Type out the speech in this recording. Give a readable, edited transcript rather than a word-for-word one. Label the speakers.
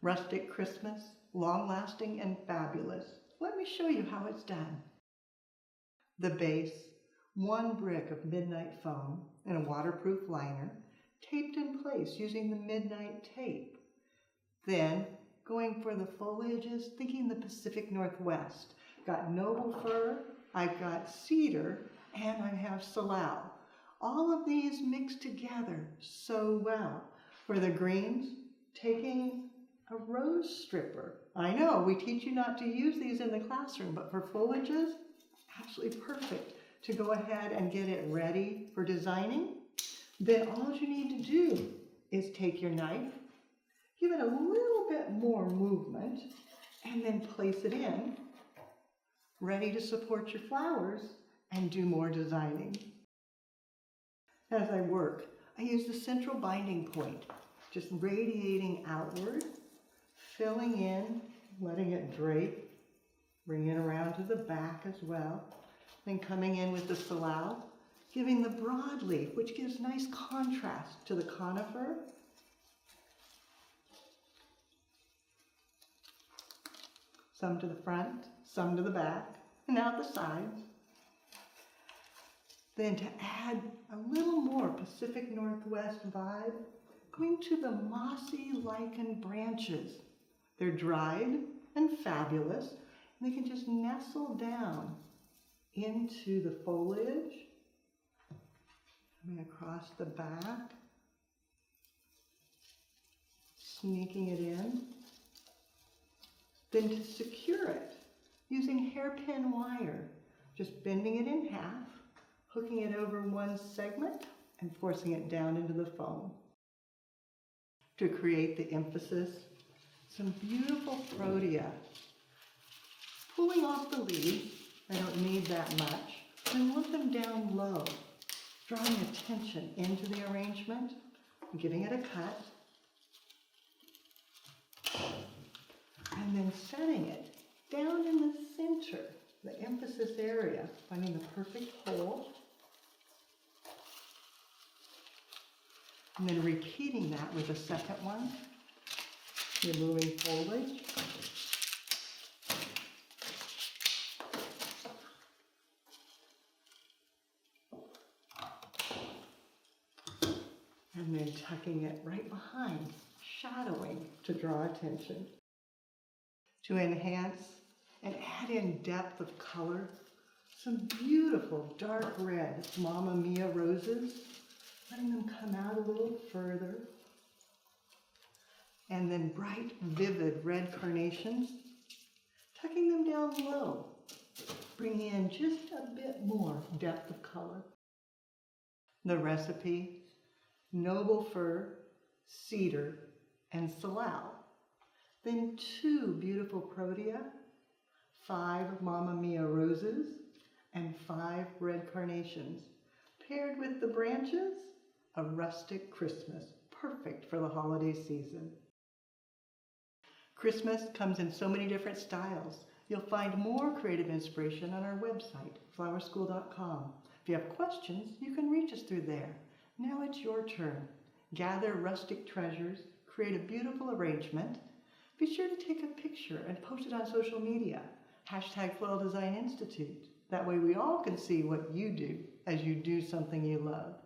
Speaker 1: Rustic Christmas, long-lasting and fabulous. Let me show you how it's done. The base, 1 brick of midnight foam and a waterproof liner, taped in place using the midnight tape. Then, going for the foliages, thinking the Pacific Northwest. Got noble fir, I've got cedar, and I have salal. All of these mixed together so well. For the greens, taking a rose stripper. I know, we teach you not to use these in the classroom, but for foliages, absolutely perfect to go ahead and get it ready for designing. Then all you need to do is take your knife, give it a little bit more movement, and then place it in, ready to support your flowers and do more designing. As I work, I use the central binding point, just radiating outward, filling in, letting it drape, bring it around to the back as well, then coming in with the salal, giving the broadleaf, which gives nice contrast to the conifer. Some to the front, some to the back, and out the sides. Then to add a little more Pacific Northwest vibe, going to the mossy lichened branches. They're dried and fabulous, and they can just nestle down into the foliage, coming across the back, sneaking it in. Then to secure it, using hairpin wire, just bending it in half, hooking it over one segment, and forcing it down into the foam. To create the emphasis, some beautiful protea. Pulling off the leaves, I don't need that much, and let them down low, drawing attention into the arrangement, giving it a cut, and then setting it down in the center, the emphasis area, finding the perfect hole, and then repeating that with a second one, removing foliage. And then tucking it right behind, shadowing to draw attention. To enhance and add in depth of color, some beautiful dark red Mamma Mia roses, letting them come out a little further. And then bright, vivid red carnations, tucking them down low, bringing in just a bit more depth of color. The recipe, noble fir, cedar, and salal. Then 2 beautiful protea, 5 Mamma Mia roses, and 5 red carnations. Paired with the branches, a rustic Christmas, perfect for the holiday season. Christmas comes in so many different styles. You'll find more creative inspiration on our website, flowerschool.com. If you have questions, you can reach us through there. Now it's your turn. Gather rustic treasures, create a beautiful arrangement. Be sure to take a picture and post it on social media. #Floral Design Institute. That way we all can see what you do as you do something you love.